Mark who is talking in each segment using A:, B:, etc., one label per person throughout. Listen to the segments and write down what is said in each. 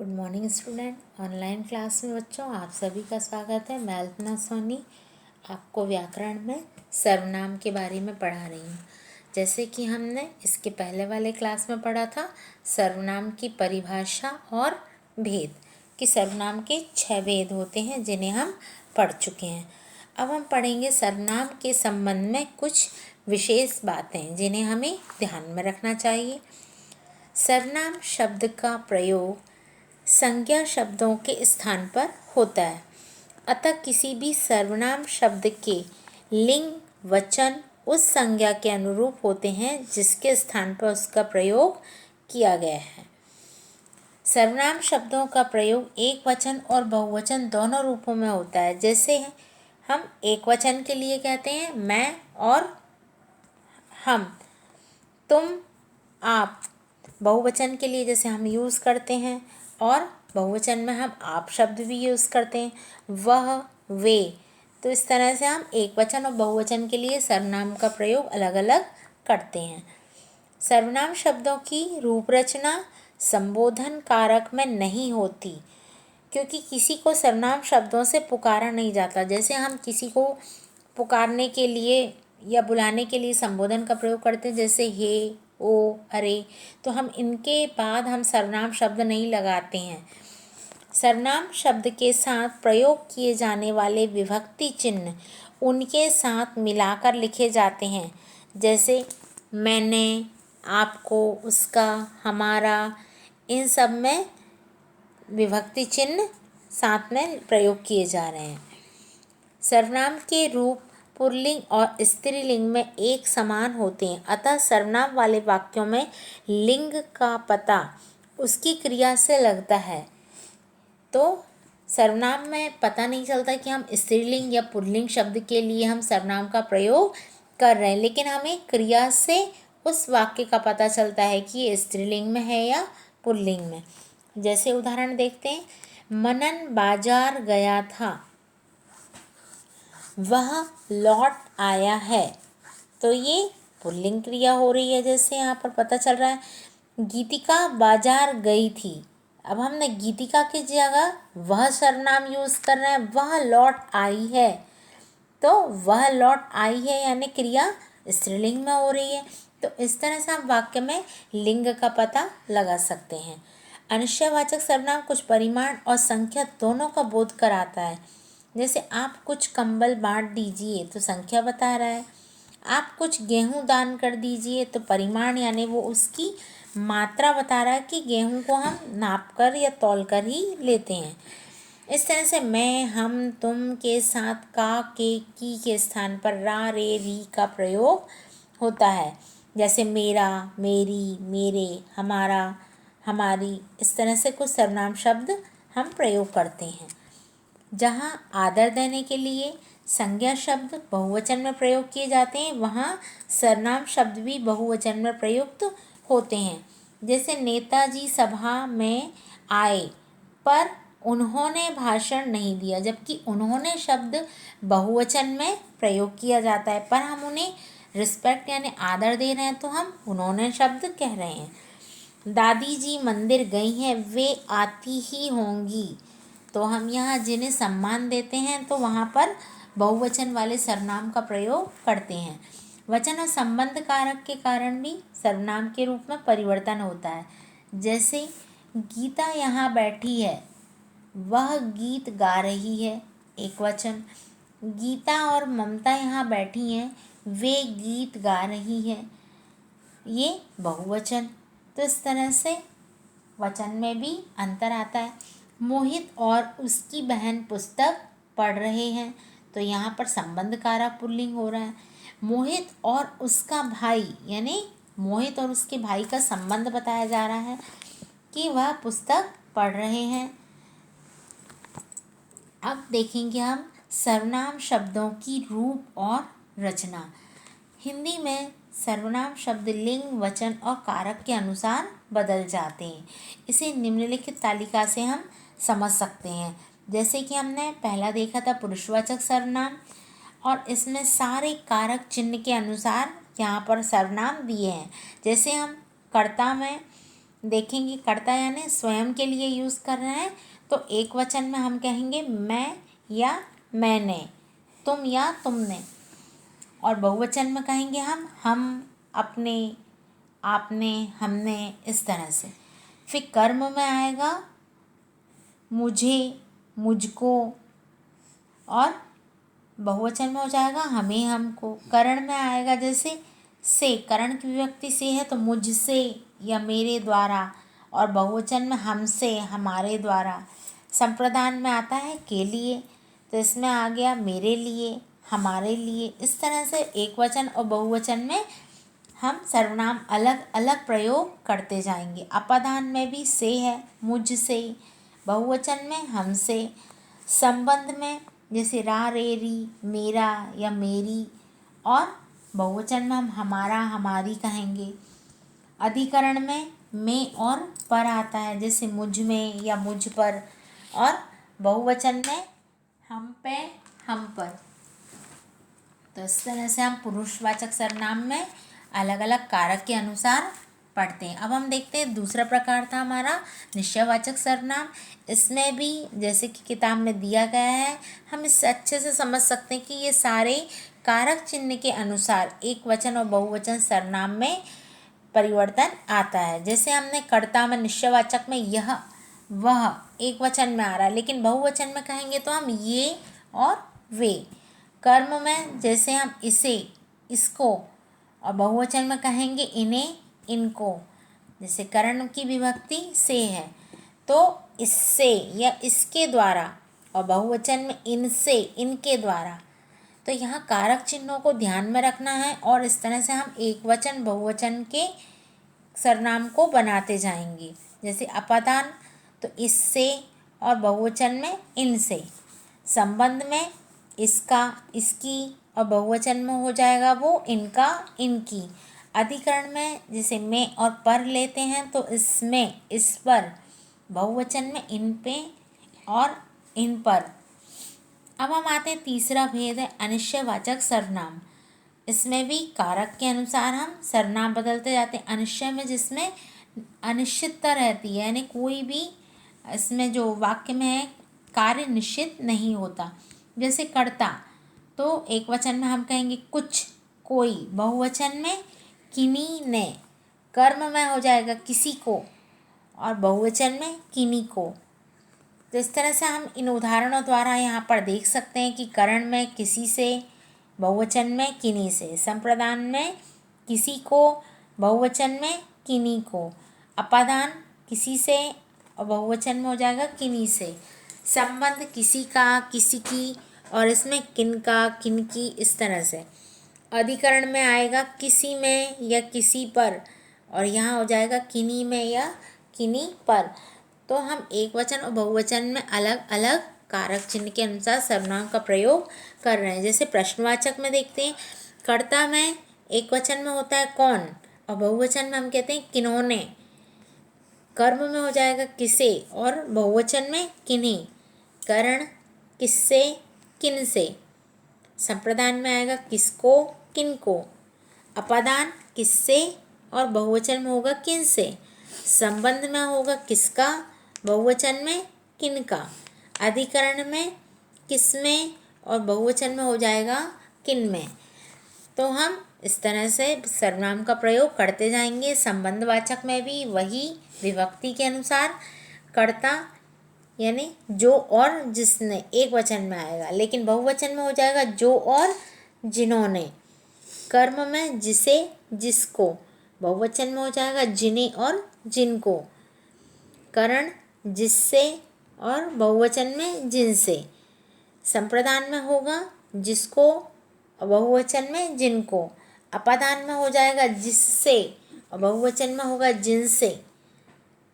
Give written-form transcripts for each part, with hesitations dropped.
A: Good morning student. Online class में बच्चों आप सभी का स्वागत है। मैं अल्पना सोनी आपको व्याकरण में सर्वनाम के बारे में पढ़ा रही हूँ। जैसे कि हमने इसके पहले वाले क्लास में पढ़ा था सर्वनाम की परिभाषा और भेद, कि सर्वनाम के 6 भेद होते हैं जिन्हें हम पढ़ चुके हैं। अब हम पढ़ेंगे सर्वनाम के संबंध में कुछ विशेष बातें जिन्हें हमें ध्यान में रखना चाहिए। सर्वनाम शब्द का प्रयोग संज्ञा शब्दों के स्थान पर होता है, अतः किसी भी सर्वनाम शब्द के लिंग वचन उस संज्ञा के अनुरूप होते हैं जिसके स्थान पर उसका प्रयोग किया गया है। सर्वनाम शब्दों का प्रयोग एक वचन और बहुवचन दोनों रूपों में होता है। जैसे हम एक वचन के लिए कहते हैं मैं और हम, तुम, आप। बहुवचन के लिए जैसे हम यूज़ करते हैं, और बहुवचन में हम आप शब्द भी यूज़ करते हैं, वह, वे। तो इस तरह से हम एक वचन और बहुवचन के लिए सर्वनाम का प्रयोग अलग अलग करते हैं। सर्वनाम शब्दों की रूपरचना संबोधन कारक में नहीं होती, क्योंकि किसी को सर्वनाम शब्दों से पुकारा नहीं जाता। जैसे हम किसी को पुकारने के लिए या बुलाने के लिए संबोधन का प्रयोग करते हैं, जैसे हे, ओ, अरे, तो हम इनके बाद हम सर्वनाम शब्द नहीं लगाते हैं। सर्वनाम शब्द के साथ प्रयोग किए जाने वाले विभक्ति चिन्ह उनके साथ मिलाकर लिखे जाते हैं। जैसे मैंने, आपको, उसका, हमारा, इन सब में विभक्ति चिन्ह साथ में प्रयोग किए जा रहे हैं। सर्वनाम के रूप पुल्लिंग और स्त्रीलिंग में एक समान होते हैं, अतः सर्वनाम वाले वाक्यों में लिंग का पता उसकी क्रिया से लगता है। तो सर्वनाम में पता नहीं चलता कि हम स्त्रीलिंग या पुल्लिंग शब्द के लिए हम सर्वनाम का प्रयोग कर रहे हैं, लेकिन हमें क्रिया से उस वाक्य का पता चलता है कि ये स्त्रीलिंग में है या पुल्लिंग में। जैसे उदाहरण देखते हैं, मनन बाजार गया था, वह लौट आया है। तो ये पुल्लिंग क्रिया हो रही है, जैसे यहाँ पर पता चल रहा है। गीतिका बाजार गई थी, अब हमने गीतिका की जगह वह सर्वनाम यूज़ कर रहे हैं, वह लौट आई है। तो वह लौट आई है यानी क्रिया स्त्रीलिंग में हो रही है। तो इस तरह से हम वाक्य में लिंग का पता लगा सकते हैं। अनुष्यवाचक सर्वनाम कुछ परिमाण और संख्या दोनों का बोध कराता है। जैसे आप कुछ कंबल बांट दीजिए तो संख्या बता रहा है, आप कुछ गेहूं दान कर दीजिए तो परिमाण यानी वो उसकी मात्रा बता रहा है कि गेहूं को हम नाप कर या तौल कर ही लेते हैं। इस तरह से मैं, हम, तुम के साथ का, के, की के स्थान पर रा, रे, री का प्रयोग होता है। जैसे मेरा, मेरी, मेरे, हमारा, हमारी। इस तरह से कुछ सर्वनाम शब्द हम प्रयोग करते हैं। जहाँ आदर देने के लिए संज्ञा शब्द बहुवचन में प्रयोग किए जाते हैं, वहाँ सर्वनाम शब्द भी बहुवचन में प्रयुक्त होते हैं। जैसे नेताजी सभा में आए पर उन्होंने भाषण नहीं दिया, जबकि उन्होंने शब्द बहुवचन में प्रयोग किया जाता है, पर हम उन्हें रिस्पेक्ट यानी आदर दे रहे हैं तो हम उन्होंने शब्द कह रहे हैं। दादी जी मंदिर गई हैं, वे आती ही होंगी। तो हम यहाँ जिन्हें सम्मान देते हैं तो वहाँ पर बहुवचन वाले सर्वनाम का प्रयोग करते हैं। वचन और संबंध कारक के कारण भी सर्वनाम के रूप में परिवर्तन होता है। जैसे गीता यहाँ बैठी है, वह गीत गा रही है, एक वचन। गीता और ममता यहाँ बैठी हैं, वे गीत गा रही हैं, ये बहुवचन। तो इस तरह से वचन में भी अंतर आता है। मोहित और उसकी बहन पुस्तक पढ़ रहे हैं, तो यहाँ पर संबंध कारक पुल्लिंग हो रहा है। मोहित और उसका भाई यानी मोहित और उसके भाई का संबंध बताया जा रहा है कि वह पुस्तक पढ़ रहे हैं। अब देखेंगे हम सर्वनाम शब्दों की रूप और रचना। हिंदी में सर्वनाम शब्द लिंग, वचन और कारक के अनुसार बदल जाते हैं। इसे निम्नलिखित तालिका से हम समझ सकते हैं। जैसे कि हमने पहला देखा था पुरुषवाचक सर्वनाम, और इसमें सारे कारक चिन्ह के अनुसार यहाँ पर सर्वनाम दिए हैं। जैसे हम कर्ता में देखेंगे कर्ता यानी स्वयं के लिए यूज़ कर रहे हैं, तो एक वचन में हम कहेंगे मैं या मैंने, तुम या तुमने। और बहुवचन में कहेंगे हम, अपने, आपने, हमने, इस तरह से। फिर कर्म में आएगा मुझे, मुझको, और बहुवचन में हो जाएगा हमें, हमको। करण में आएगा जैसे से, करण की विभक्ति से है तो मुझसे या मेरे द्वारा, और बहुवचन में हमसे, हमारे द्वारा। संप्रदान में आता है के लिए, तो इसमें आ गया मेरे लिए, हमारे लिए। इस तरह से एक वचन और बहुवचन में हम सर्वनाम अलग अलग प्रयोग करते जाएंगे। अपादान में भी से है, मुझसे, बहुवचन में हमसे। संबंध में जैसे रा, रे, री, मेरा या मेरी, और बहुवचन में हम हमारा, हमारी कहेंगे। अधिकरण में और पर आता है, जैसे मुझ में या मुझ पर, और बहुवचन में हम पे, हम पर। तो इस तरह से हम पुरुषवाचक सर्वनाम में अलग अलग कारक के अनुसार पढ़ते हैं। अब हम देखते हैं दूसरा प्रकार था हमारा निश्चयवाचक सर्वनाम। इसमें भी जैसे कि किताब में दिया गया है, हम इससे अच्छे से समझ सकते हैं कि ये सारे कारक चिन्ह के अनुसार एक वचन और बहुवचन सर्वनाम में परिवर्तन आता है। जैसे हमने कर्ता में, निश्चयवाचक में यह, वह एक वचन में आ रहा है, लेकिन बहुवचन में कहेंगे तो हम ये और वे। कर्म में जैसे हम इसे, इसको, और बहुवचन में कहेंगे इन्हें, इनको। जैसे करण की विभक्ति से है तो इससे या इसके द्वारा, और बहुवचन में इनसे, इनके द्वारा। तो यहाँ कारक चिन्हों को ध्यान में रखना है, और इस तरह से हम एक वचन बहुवचन के सर्वनाम को बनाते जाएंगे। जैसे अपादान तो इससे, और बहुवचन में इनसे। संबंध में इसका, इसकी, और बहुवचन में हो जाएगा वो इनका, इनकी। अधिकरण में जैसे में और पर लेते हैं तो इसमें, इस पर, बहुवचन में इन पे और इन पर। अब हम आते हैं तीसरा भेद है अनिश्चयवाचक सर्वनाम। इसमें भी कारक के अनुसार हम सर्वनाम बदलते जाते हैं। अनिश्चय में जिसमें अनिश्चितता रहती है, यानी कोई भी इसमें जो वाक्य में है कार्य निश्चित नहीं होता। जैसे कर्ता तो एक वचन में हम कहेंगे कुछ, कोई, बहुवचन में किन्हीं ने। कर्म में हो जाएगा किसी को, और बहुवचन में किन्हीं को। तो इस तरह से हम इन उदाहरणों द्वारा यहाँ पर देख सकते हैं कि करण में किसी से, बहुवचन में किन्हीं से। संप्रदान में किसी को, बहुवचन में किन्हीं को। अपादान किसी से, और बहुवचन में हो जाएगा किन्हीं से। संबंध किसी का, किसी की, और इसमें किनका, किनकी, इस तरह से। अधिकरण में आएगा किसी में या किसी पर, और यहाँ हो जाएगा किन्हीं में या किन्हीं पर। तो हम एक वचन और बहुवचन में अलग अलग कारक चिन्ह के अनुसार सर्वनाम का प्रयोग कर रहे हैं। जैसे प्रश्नवाचक में देखते हैं, कर्ता में एक वचन में होता है कौन, और बहुवचन में हम कहते हैं किन्होंने। कर्म में हो जाएगा किसे, और बहुवचन में किन्हीं। करण किससे, किनसे। संप्रदान में आएगा किसको, किनको। अपादान किससे, और बहुवचन में होगा किनसे। संबंध में होगा किसका, बहुवचन में किनका। अधिकरण में किसमें, और बहुवचन में हो जाएगा किनमें। तो हम इस तरह से सर्वनाम का प्रयोग करते जाएंगे। संबंधवाचक में भी वही विभक्ति के अनुसार। कर्ता यानी जो और जिसने एक वचन में आएगा, लेकिन बहुवचन में हो जाएगा जो और जिन्होंने। कर्म में जिसे, जिसको, बहुवचन में हो जाएगा जिन्हें और जिनको। करण जिससे, और बहुवचन में जिनसे। संप्रदान में होगा जिसको, और बहुवचन में जिनको। अपादान में हो जाएगा जिससे, और बहुवचन में होगा जिनसे।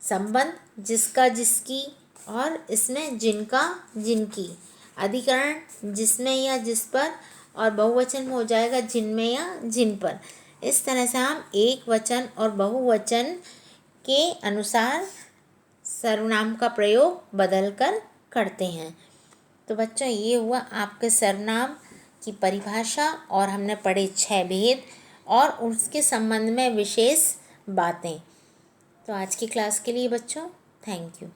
A: संबंध जिसका, जिसकी, और इसमें जिनका, जिनकी। अधिकरण जिसमें या जिस पर, और बहुवचन में हो जाएगा जिनमें या जिन पर। इस तरह से हम एक वचन और बहुवचन के अनुसार सर्वनाम का प्रयोग बदल कर करते हैं। तो बच्चों ये हुआ आपके सर्वनाम की परिभाषा, और हमने पढ़े 6 भेद और उसके संबंध में विशेष बातें। तो आज की क्लास के लिए बच्चों थैंक यू।